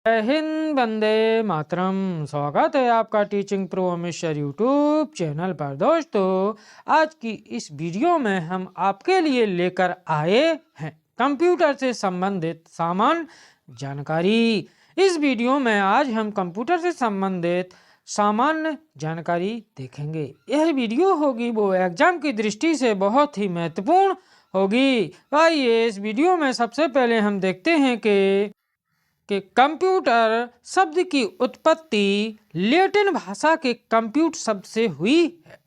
जय हिंद, वंदे मातरम। स्वागत है आपका teaching pro mister YouTube channel पर। दोस्तों, आज की इस वीडियो में हम आपके लिए लेकर आए हैं कंप्यूटर से संबंधित सामान्य जानकारी। इस वीडियो में आज हम कंप्यूटर से संबंधित सामान्य जानकारी देखेंगे। यह वीडियो होगी वो एग्जाम की दृष्टि से बहुत ही महत्वपूर्ण होगी। आइए इस वीडियो में सबसे पहले हम देखते हैं कि कंप्यूटर शब्द की उत्पत्ति लैटिन भाषा के कंप्यूट शब्द से हुई है।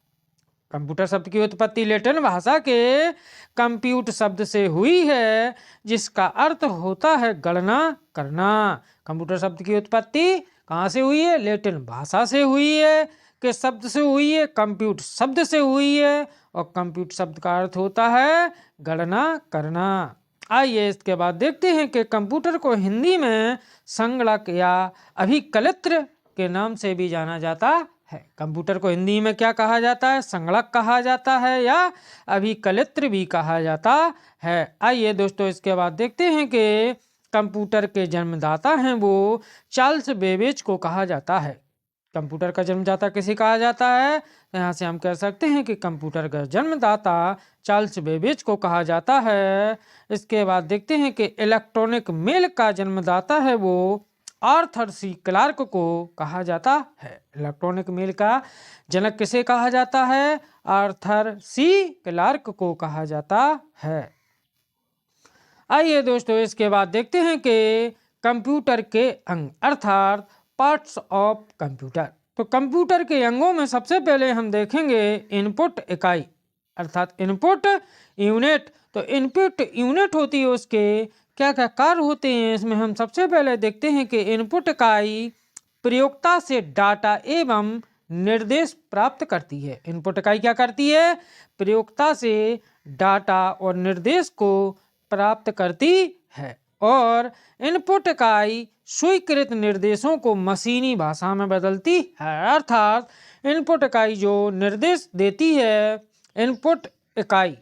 कंप्यूटर शब्द की उत्पत्ति लैटिन भाषा के कंप्यूट शब्द से हुई है, जिसका अर्थ होता है गणना करना। कंप्यूटर शब्द की उत्पत्ति कहाँ से हुई है? लैटिन भाषा से हुई है, के शब्द से हुई है, कंप्यूट शब्द से हुई है, और कंप्यूट शब्द का अर्थ होता है गणना करना। आइए इसके बाद देखते हैं कि कंप्यूटर को हिंदी में संगणक या अभिकलित्र के नाम से भी जाना जाता है। कंप्यूटर को हिंदी में क्या कहा जाता है? संगणक कहा जाता है या अभिकलित्र भी कहा जाता है। आइए दोस्तों इसके बाद देखते हैं कि कंप्यूटर के जन्मदाता हैं वो चार्ल्स बेबेज को कहा जाता है। कंप्यूटर का जन्मदाता किसे कहा जाता है? यहाँ से हम कह सकते हैं कि कंप्यूटर का जन्मदाता चार्ल्स बेबेज को कहा जाता है। इसके बाद देखते हैं कि इलेक्ट्रॉनिक मेल का जन्मदाता है वो आर्थर सी क्लार्क को कहा जाता है। इलेक्ट्रॉनिक मेल का जनक किसे कहा जाता है? आर्थर सी क्लार्क को कहा जाता है। आइए दोस्तों इसके बाद देखते हैं कि कंप्यूटर के अंग अर्थात पार्ट्स ऑफ कंप्यूटर। तो कंप्यूटर के अंगों में सबसे पहले हम देखेंगे इनपुट इकाई अर्थात इनपुट यूनिट। तो इनपुट यूनिट होती है, उसके क्या क्या कार्य होते हैं इसमें हम सबसे पहले देखते हैं कि इनपुट इकाई प्रयोक्ता से डाटा एवं निर्देश प्राप्त करती है। इनपुट इकाई क्या करती है? प्रयोक्ता से डाटा और निर्देश को प्राप्त करती है, और इनपुट इकाई स्वीकृत निर्देशों को मशीनी भाषा में बदलती है। अर्थात इनपुट इकाई जो निर्देश देती है, इनपुट इकाई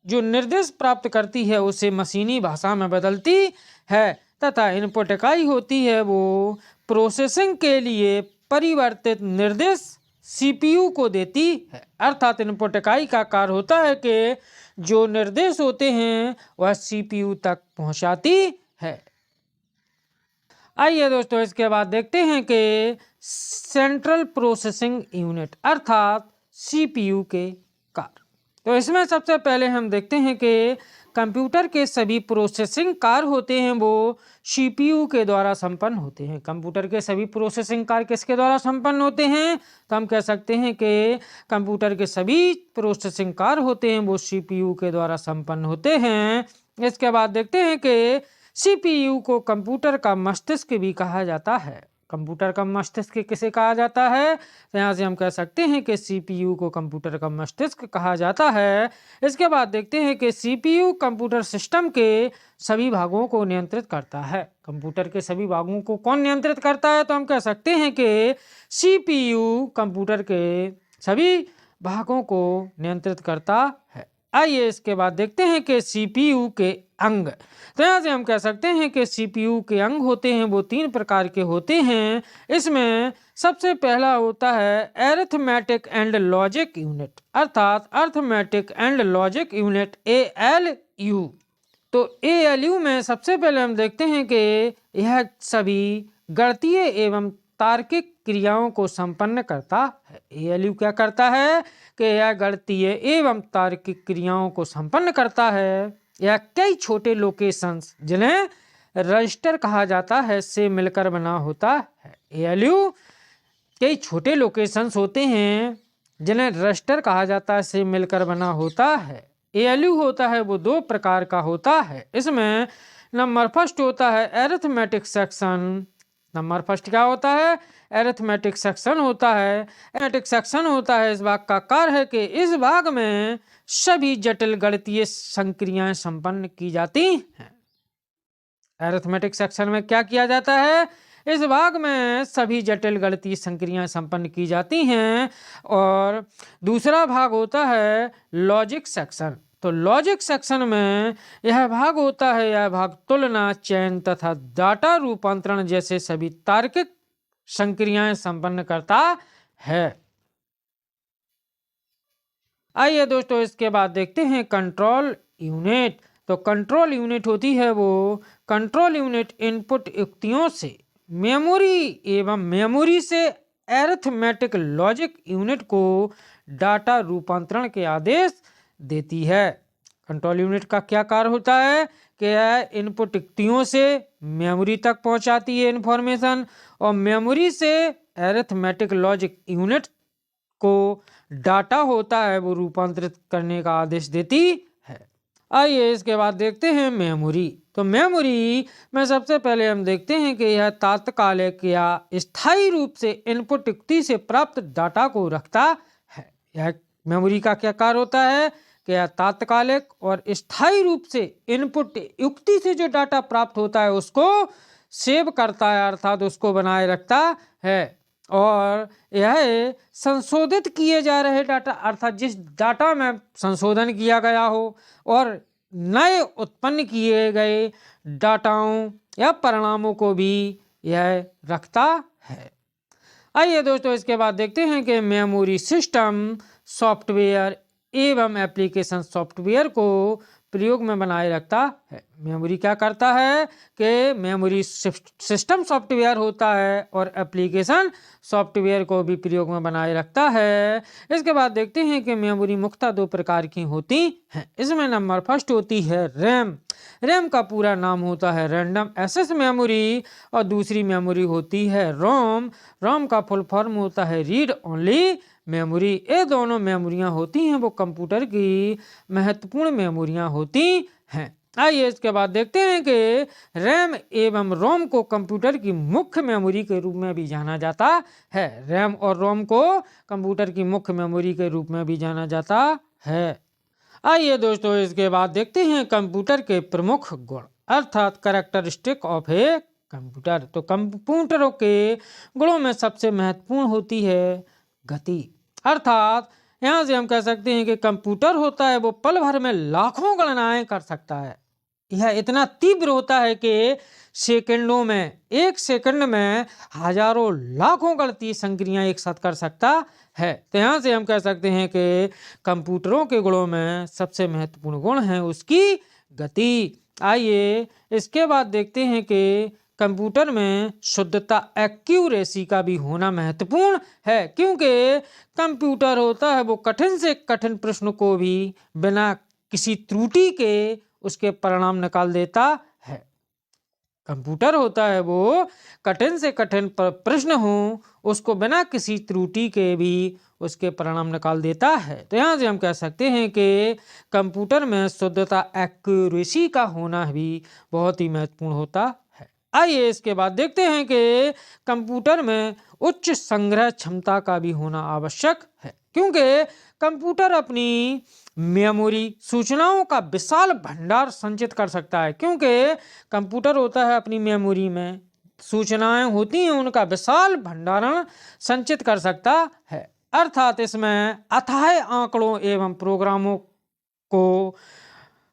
जो निर्देश प्राप्त करती है उसे मशीनी भाषा में बदलती है, तथा इनपुट इकाई होती है वो प्रोसेसिंग के लिए परिवर्तित निर्देश सीपीयू को देती है। अर्थात इनपुट इकाई का कार्य होता है कि जो निर्देश होते हैं वह सीपीयू तक पहुंचाती है। आइए दोस्तों इसके बाद देखते हैं कि सेंट्रल प्रोसेसिंग यूनिट अर्थात सीपीयू के कार्य। तो इसमें सबसे पहले हम देखते हैं कि कंप्यूटर के सभी प्रोसेसिंग कार्य होते हैं वो सीपीयू के द्वारा संपन्न होते हैं। कंप्यूटर के सभी प्रोसेसिंग कार्य किसके द्वारा संपन्न होते हैं? तो हम कह सकते हैं कि कंप्यूटर के सभी प्रोसेसिंग कार्य होते हैं वो सीपीयू के द्वारा संपन्न होते हैं। इसके बाद देखते हैं कि सीपीयू को कंप्यूटर का मस्तिष्क भी कहा जाता है। कंप्यूटर का मस्तिष्क किसे कहा जाता है? तो यहाँ से हम कह सकते हैं कि सीपीयू को कंप्यूटर का मस्तिष्क कहा जाता है। इसके बाद देखते हैं कि सीपीयू कंप्यूटर सिस्टम के सभी भागों को नियंत्रित करता है। कंप्यूटर के सभी भागों को कौन नियंत्रित करता है? तो हम कह सकते हैं कि सीपीयू कंप्यूटर के सभी भागों को नियंत्रित करता है। आइए इसके बाद देखते हैं कि सीपीयू के अंग। तो यहाँ से हम कह सकते हैं कि सीपीयू के अंग होते हैं वो 3 प्रकार के होते हैं। इसमें सबसे पहला होता है अरिथमेटिक एंड लॉजिक यूनिट अर्थात arithmetic and logic unit ALU। तो ALU में सबसे पहले हम देखते हैं कि यह सभी गणितीय एवं तार्किक क्रियाओं को संपन्न करता है। ALU क्या करता है कि यह गणितीय एवं तार्किक क्रियाओं को संपन्न करता है। यह कई छोटे लोकेशंस जिन्हें रजिस्टर कहा जाता है से मिलकर बना होता है। ALU कई छोटे लोकेशंस होते हैं जिन्हें रजिस्टर कहा जाता है से मिलकर बना होता है। ALU होता है वो 2 प्रकार का होता है। इसमें नंबर फर्स्ट होता है अरिथमेटिक सेक्शन। नंबर फर्स्ट क्या होता है? अरिथमेटिक सेक्शन होता है। अरिथमेटिक सेक्शन होता है इस भाग का कार्य है कि इस भाग में सभी जटिल गणितीय संक्रियाएं संपन्न की जाती हैं। अरिथमेटिक सेक्शन में क्या किया जाता है? इस भाग में सभी जटिल गणितीय संक्रियाएं संपन्न की जाती हैं। और दूसरा भाग होता है लॉजिक सेक्शन। तो लॉजिक सेक्शन में यह भाग होता है, यह भाग तुलना, चयन तथा डाटा रूपांतरण जैसे सभी तार्किक संक्रियाएं संपन्न करता है। आइए दोस्तों इसके बाद देखते हैं कंट्रोल यूनिट। तो कंट्रोल यूनिट होती है वो कंट्रोल यूनिट इनपुट युक्तियों से मेमोरी एवं मेमोरी से अरिथमेटिक लॉजिक यूनिट को डाटा रूपांतरण के आदेश देती है। कंट्रोल यूनिट का क्या कार्य होता है कि यह इनपुट युक्तियों से मेमोरी तक पहुंचाती है इंफॉर्मेशन, और मेमोरी से अरिथमेटिक लॉजिक यूनिट को डाटा होता है वो रूपांतरित करने का आदेश देती है। आइए इसके बाद देखते हैं मेमोरी। तो मेमोरी में सबसे पहले हम देखते हैं कि यह तात्कालिक या स्थायी रूप से इनपुट युक्ति से प्राप्त डाटा को रखता है। यह मेमोरी का क्या कार्य होता है कि यह तात्कालिक और स्थायी रूप से इनपुट युक्ति से जो डाटा प्राप्त होता है उसको सेव करता है, अर्थात उसको बनाए रखता है, और यह संशोधित किए जा रहे डाटा, अर्थात जिस डाटा में संशोधन किया गया हो और नए उत्पन्न किए गए डाटाओं या परिणामों को भी यह रखता है। आइए दोस्तों इसके बाद देखते हैं कि मेमोरी सिस्टम सॉफ्टवेयर एवं एप्लीकेशन सॉफ्टवेयर को प्रयोग में बनाए रखता है। मेमोरी क्या करता है कि मेमोरी सिस्टम सॉफ्टवेयर होता है और एप्लीकेशन सॉफ्टवेयर को भी प्रयोग में बनाए रखता है। इसके बाद देखते हैं कि मेमोरी मुख्यतः दो प्रकार की होती हैं। इसमें नंबर फर्स्ट होती है रैम। रैम का पूरा नाम होता है रैंडम एक्सेस मेमोरी, और दूसरी मेमोरी होती है रोम। रोम का फुल फॉर्म होता है रीड ओनली मेमोरी। ये दोनों मेमोरियां होती हैं वो कंप्यूटर की महत्वपूर्ण मेमोरियां होती हैं। आइए इसके बाद देखते हैं कि रैम एवं रोम को कंप्यूटर की मुख्य मेमोरी के रूप में भी जाना जाता है। रैम और रोम को कंप्यूटर की मुख्य मेमोरी के रूप में भी जाना जाता है। आइए दोस्तों इसके बाद देखते हैं कंप्यूटर के प्रमुख गुण, अर्थात कैरेक्टरिस्टिक ऑफ ए कंप्यूटर। तो कंप्यूटरों के गुणों में सबसे महत्वपूर्ण होती है गति, अर्थात यहाँ से हम कह सकते हैं कि कंप्यूटर होता है वो पल भर में लाखों गणनाएं कर सकता है। यह इतना तीव्र होता है कि सेकंडों में, एक सेकंड में हजारों लाखों गणितीय संक्रियाएं एक साथ कर सकता है। तो यहाँ से हम कह सकते हैं कि कंप्यूटरों के गुणों में सबसे महत्वपूर्ण गुण है उसकी गति। आइए इसके बाद देखते हैं कि कंप्यूटर में शुद्धता, एक्यूरेसी का भी होना महत्वपूर्ण है, क्योंकि कंप्यूटर होता है वो कठिन से कठिन प्रश्न को भी बिना किसी त्रुटि के उसके परिणाम निकाल देता है। कंप्यूटर होता है वो कठिन से कठिन प्रश्न हो उसको बिना किसी त्रुटि के भी उसके परिणाम निकाल देता है। तो यहाँ से हम कह सकते हैं कि कंप्यूटर में शुद्धता, एक्यूरेसी का होना भी बहुत ही महत्वपूर्ण होता है। आइए इसके बाद देखते हैं कि कंप्यूटर में उच्च संग्रह क्षमता का भी होना आवश्यक है, क्योंकि कंप्यूटर अपनी मेमोरी सूचनाओं का विशाल भंडार संचित कर सकता है। क्योंकि कंप्यूटर होता है अपनी मेमोरी में सूचनाएं होती हैं उनका विशाल भंडारण संचित कर सकता है, अर्थात इसमें अथाह आंकड़ों एवं प्रोग्रामों को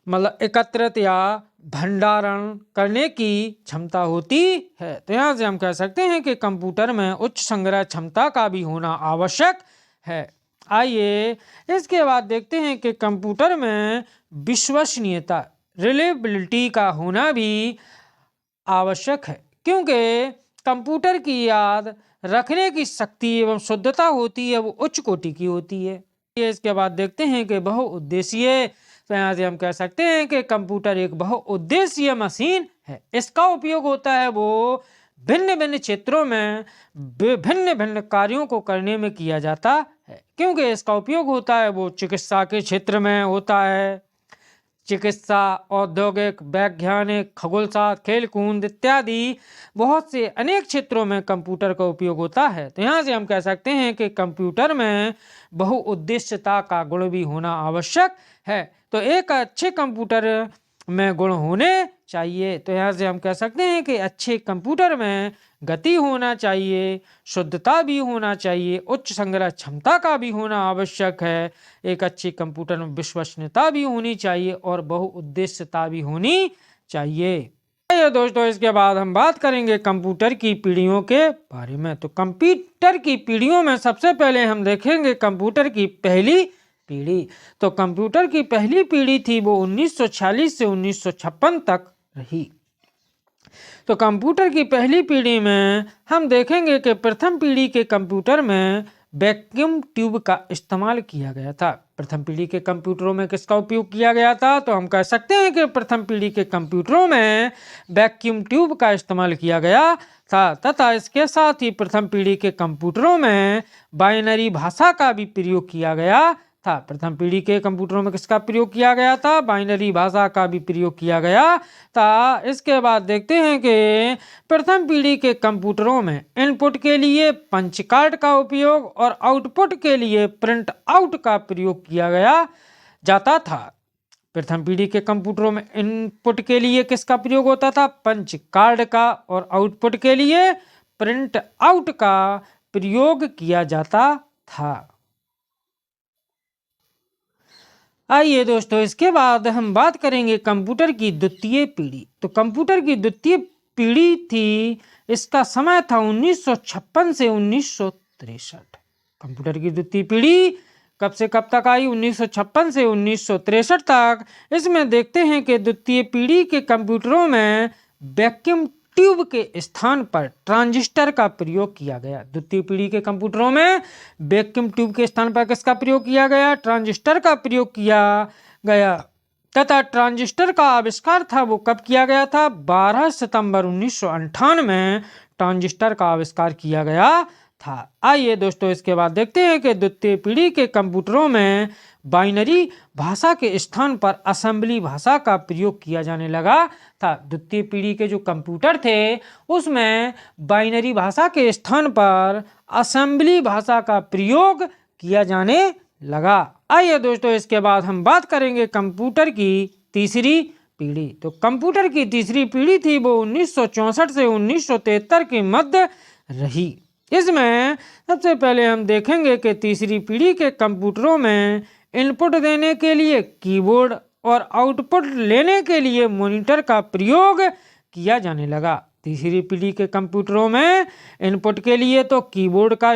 मतलब एकत्रित या भंडारण करने की क्षमता होती है। तो यहाँ से हम कह सकते हैं कि कंप्यूटर में उच्च संग्रह क्षमता का भी होना आवश्यक है। आइए इसके बाद देखते हैं कि कंप्यूटर में विश्वसनीयता, रिलायबिलिटी का होना भी आवश्यक है, क्योंकि कंप्यूटर की याद रखने की शक्ति एवं शुद्धता होती है वो उच्च कोटि की होती है। इसके बाद देखते हैं कि बहुउद्देशीय, तो यहाँ से हम कह सकते हैं कि कंप्यूटर एक बहुउद्देशीय मशीन है। इसका उपयोग होता है वो भिन्न भिन्न क्षेत्रों में भिन्न भिन्न कार्यों को करने में किया जाता है, क्योंकि इसका उपयोग होता है वो चिकित्सा के क्षेत्र में होता है। चिकित्सा, औद्योगिक, वैज्ञानिक, खगोलशास्त्र, खेलकूद इत्यादि बहुत से अनेक क्षेत्रों में कंप्यूटर का उपयोग होता है। तो यहाँ से हम कह सकते हैं कि कंप्यूटर में बहुउद्देश्यता का गुण भी होना आवश्यक है। तो एक अच्छे कंप्यूटर में गुण होने चाहिए। तो यहाँ से हम कह सकते हैं कि अच्छे कंप्यूटर में गति होना चाहिए, शुद्धता भी होना चाहिए, उच्च संग्रह क्षमता का भी होना आवश्यक है। एक अच्छी कंप्यूटर में विश्वसनीयता भी होनी चाहिए और बहुउद्देश्यता भी होनी चाहिए। ये दोस्तों इसके बाद हम बात करेंगे कंप्यूटर की पीढ़ियों के बारे में। तो कंप्यूटर की पीढ़ियों में सबसे पहले हम देखेंगे कंप्यूटर की पहली पीढ़ी। तो कंप्यूटर की पहली पीढ़ी थी वो 1946 से 1956 तक रही। तो कंप्यूटर की पहली पीढ़ी में हम देखेंगे कि प्रथम पीढ़ी के कंप्यूटर में वैक्यूम ट्यूब का इस्तेमाल किया गया था। प्रथम पीढ़ी के कंप्यूटरों में किसका उपयोग किया गया था? तो हम कह सकते हैं कि प्रथम पीढ़ी के कंप्यूटरों में वैक्यूम ट्यूब का इस्तेमाल किया गया था तथा इसके साथ ही प्रथम पीढ़ी के कंप्यूटरों में बाइनरी भाषा का भी प्रयोग किया गया था। प्रथम पीढ़ी के कंप्यूटरों में किसका प्रयोग किया गया था? बाइनरी भाषा का भी प्रयोग किया गया था। इसके बाद देखते हैं कि प्रथम पीढ़ी के कंप्यूटरों में इनपुट के लिए पंच कार्ड का उपयोग और आउटपुट के लिए प्रिंट आउट का प्रयोग किया गया जाता था। प्रथम पीढ़ी के कंप्यूटरों में इनपुट के लिए किसका प्रयोग होता था? पंच कार्ड का, और आउटपुट के लिए प्रिंट आउट का प्रयोग किया जाता था। आइए दोस्तों इसके बाद हम बात करेंगे कंप्यूटर की द्वितीय पीढ़ी। तो कंप्यूटर की द्वितीय पीढ़ी थी, इसका समय था 1956 से 1963। कंप्यूटर की द्वितीय पीढ़ी कब से कब तक आई? 1956 से 1963 तक। इसमें देखते हैं कि द्वितीय पीढ़ी के कंप्यूटरों में वैक्यूम ट्यूब के स्थान पर ट्रांजिस्टर का प्रयोग किया गया। द्वितीय पीढ़ी के कंप्यूटरों में वैक्यूम ट्यूब के स्थान पर किसका प्रयोग किया गया? ट्रांजिस्टर का प्रयोग किया गया तथा ट्रांजिस्टर का आविष्कार था वो कब किया गया था? 12 सितंबर 1958 में ट्रांजिस्टर का आविष्कार किया गया था। आइए दोस्तों इसके बाद देखते हैं कि द्वितीय पीढ़ी के कंप्यूटरों में बाइनरी भाषा के स्थान पर असेंबली भाषा का प्रयोग किया जाने लगा था। द्वितीय पीढ़ी के जो कंप्यूटर थे उसमें बाइनरी भाषा के स्थान पर असेंबली भाषा का प्रयोग किया जाने लगा। आइए दोस्तों इसके बाद हम बात करेंगे कंप्यूटर की तीसरी पीढ़ी। तो कंप्यूटर की तीसरी पीढ़ी थी वो 1964 से 1973 के मध्य रही। इसमें सबसे पहले हम देखेंगे कि तीसरी पीढ़ी के कंप्यूटरों में इनपुट देने के लिए कीबोर्ड और आउटपुट लेने के लिए मॉनिटर का प्रयोग किया जाने लगा। तीसरी पीढ़ी के कंप्यूटरों में इनपुट के लिए तो कीबोर्ड का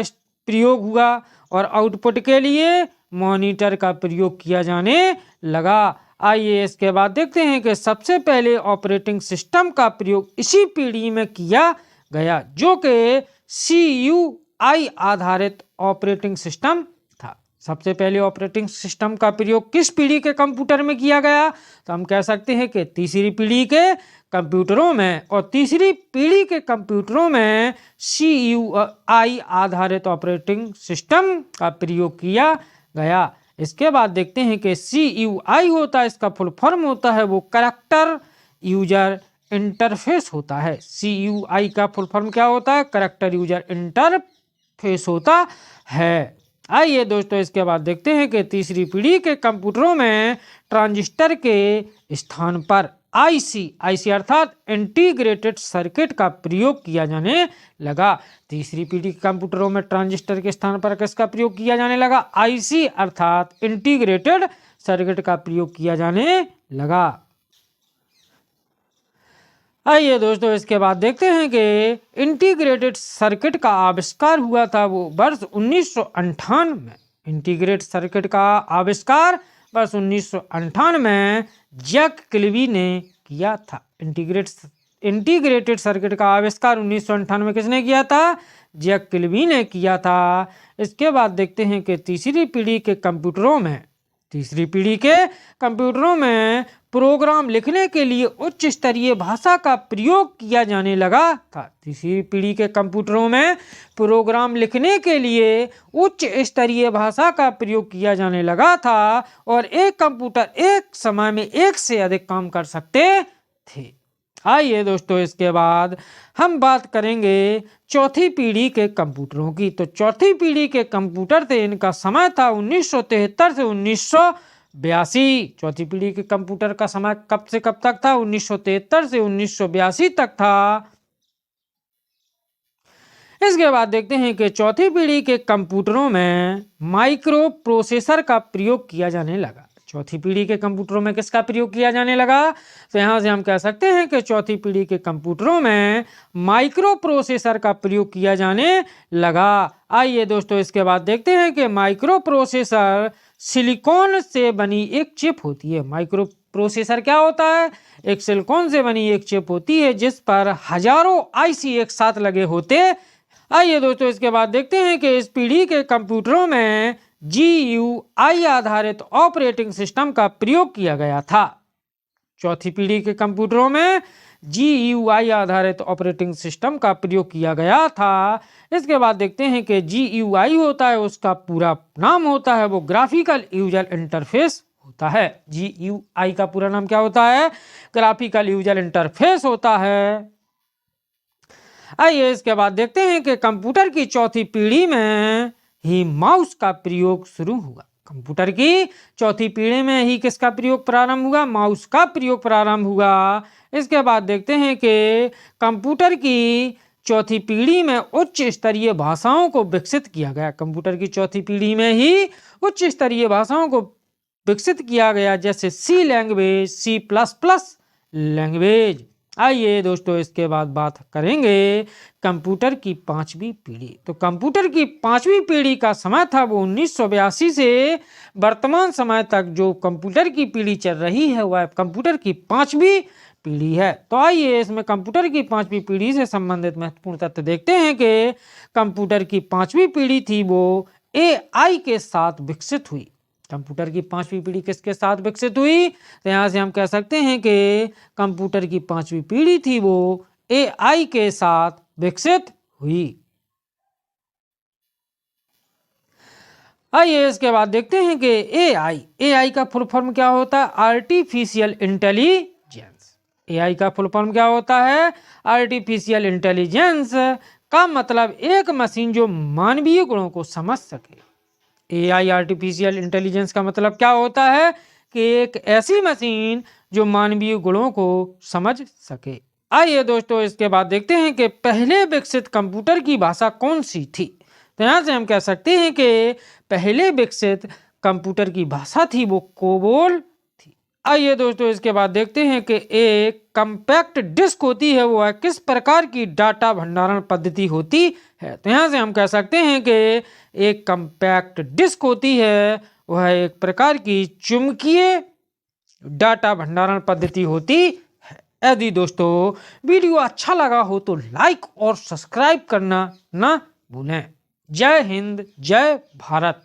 प्रयोग हुआ और आउटपुट के लिए मॉनिटर का प्रयोग किया जाने लगा। आइए इसके बाद देखते हैं कि सबसे पहले ऑपरेटिंग सिस्टम का प्रयोग इसी पीढ़ी में किया गया जो कि CUI आधारित ऑपरेटिंग सिस्टम था। सबसे पहले ऑपरेटिंग सिस्टम का प्रयोग किस पीढ़ी के कंप्यूटर में किया गया? तो हम कह सकते हैं कि तीसरी पीढ़ी के कंप्यूटरों में, और तीसरी पीढ़ी के कंप्यूटरों में CUI आधारित ऑपरेटिंग सिस्टम का प्रयोग किया गया। इसके बाद देखते हैं कि CUI होता है, इसका फुल फॉर्म होता है वो कैरेक्टर यूजर इंटरफेस होता है। CUI का फुल फॉर्म क्या होता है? कैरेक्टर यूजर इंटरफेस होता है। आइए दोस्तों इसके बाद देखते हैं कि तीसरी पीढ़ी के कंप्यूटरों में ट्रांजिस्टर के स्थान पर IC अर्थात इंटीग्रेटेड सर्किट का प्रयोग किया जाने लगा। तीसरी पीढ़ी के कंप्यूटरों में ट्रांजिस्टर के स्थान पर किसका प्रयोग किया जाने लगा? IC अर्थात इंटीग्रेटेड सर्किट का प्रयोग किया जाने लगा। आइए दोस्तों इसके बाद देखते हैं कि इंटीग्रेटेड सर्किट का आविष्कार हुआ था वो वर्ष 1958 में। इंटीग्रेटेड सर्किट का आविष्कार वर्ष 1958 में जैक किल्बी ने किया था। इंटीग्रेटेड सर्किट का आविष्कार 1958 में किसने किया था? जैक किल्बी ने किया था। इसके बाद देखते हैं कि तीसरी पीढ़ी के कंप्यूटरों में प्रोग्राम लिखने के लिए उच्च स्तरीय भाषा का प्रयोग किया जाने लगा था। तीसरी पीढ़ी के कंप्यूटरों में प्रोग्राम लिखने के लिए उच्च स्तरीय भाषा का प्रयोग किया जाने लगा था और एक कंप्यूटर एक समय में एक से अधिक काम कर सकते थे। आइए दोस्तों इसके बाद हम बात करेंगे चौथी पीढ़ी के कंप्यूटरों की। तो चौथी पीढ़ी के कंप्यूटर थे, इनका समय था 1973 से 1982। चौथी पीढ़ी के कंप्यूटर का समय कब से कब तक था? 1973 से 1982 तक था। इसके बाद देखते हैं कि चौथी पीढ़ी के कंप्यूटरों में माइक्रो प्रोसेसर का प्रयोग किया जाने लगा। चौथी पीढ़ी के कंप्यूटरों में किसका प्रयोग किया जाने लगा? तो यहाँ से हम कह सकते हैं कि चौथी पीढ़ी के कंप्यूटरों में माइक्रो प्रोसेसर का प्रयोग किया जाने लगा। आइए दोस्तों इसके बाद देखते हैं कि माइक्रो प्रोसेसर सिलिकॉन से बनी एक चिप होती है। माइक्रो प्रोसेसर क्या होता है? एक सिलिकॉन से बनी एक चिप होती है जिस पर हजारों आईसी एक साथ लगे होते। आइए दोस्तों इसके बाद देखते हैं कि इस पीढ़ी के कंप्यूटरों में GUI आधारित ऑपरेटिंग सिस्टम का प्रयोग किया गया था। चौथी पीढ़ी के कंप्यूटरों में GUI आधारित ऑपरेटिंग सिस्टम का प्रयोग किया गया था। इसके बाद देखते हैं कि GUI होता है, उसका पूरा नाम होता है वो ग्राफिकल यूजर इंटरफेस होता है। GUI का पूरा नाम क्या होता है? ग्राफिकल यूजर इंटरफेस होता है। आइए इसके बाद देखते हैं कि कंप्यूटर की चौथी पीढ़ी में ही माउस का प्रयोग शुरू हुआ। कंप्यूटर की चौथी पीढ़ी में ही किसका प्रयोग प्रारंभ हुआ? माउस का प्रयोग प्रारंभ हुआ। इसके बाद देखते हैं कि कंप्यूटर की चौथी पीढ़ी में उच्च स्तरीय भाषाओं को विकसित किया गया। कंप्यूटर की चौथी पीढ़ी में ही उच्च स्तरीय भाषाओं को विकसित किया गया, जैसे C लैंग्वेज, C++ लैंग्वेज। आइए दोस्तों इसके बाद बात करेंगे कंप्यूटर की पांचवी पीढ़ी। तो कंप्यूटर की पांचवी पीढ़ी का समय था वो 1982 से वर्तमान समय तक जो कंप्यूटर की पीढ़ी चल रही है वह कंप्यूटर की पांचवी पीढ़ी है। तो आइए इसमें कंप्यूटर की पांचवी पीढ़ी से संबंधित महत्वपूर्ण तथ्य देखते हैं कि कंप्यूटर की पांचवी पीढ़ी थी वो AI के साथ विकसित हुई। कंप्यूटर की पांचवी पीढ़ी किसके साथ विकसित हुई? तो यहाँ से हम कह सकते हैं कि कंप्यूटर की पांचवी पीढ़ी थी वो AI के साथ विकसित हुई। आइए इसके बाद देखते हैं कि AI का फुल फॉर्म क्या होता है? Artificial intelligence. AI का फुल फॉर्म क्या होता है? आर्टिफिशियल इंटेलिजेंस का मतलब एक मशीन जो मानवीय गुणों को समझ सके। AI आर्टिफिशियल इंटेलिजेंस का मतलब क्या होता है? कि एक ऐसी मशीन जो मानवीय गुणों को समझ सके। आइए दोस्तों इसके बाद देखते हैं कि पहले विकसित कंप्यूटर की भाषा कौन सी थी। तो यहाँ से हम कह सकते हैं कि पहले विकसित कंप्यूटर की भाषा थी वो कोबोल थी। आइए दोस्तों इसके बाद देखते हैं कि एक कंपैक्ट डिस्क होती है वो किस प्रकार की डाटा भंडारण पद्धति होती है। तो यहाँ से हम कह सकते हैं कि एक कंपैक्ट डिस्क होती है वह एक प्रकार की चुंबकीय डाटा भंडारण पद्धति होती है। यदि दोस्तों वीडियो अच्छा लगा हो तो लाइक और सब्सक्राइब करना ना भूलें। जय हिंद, जय भारत।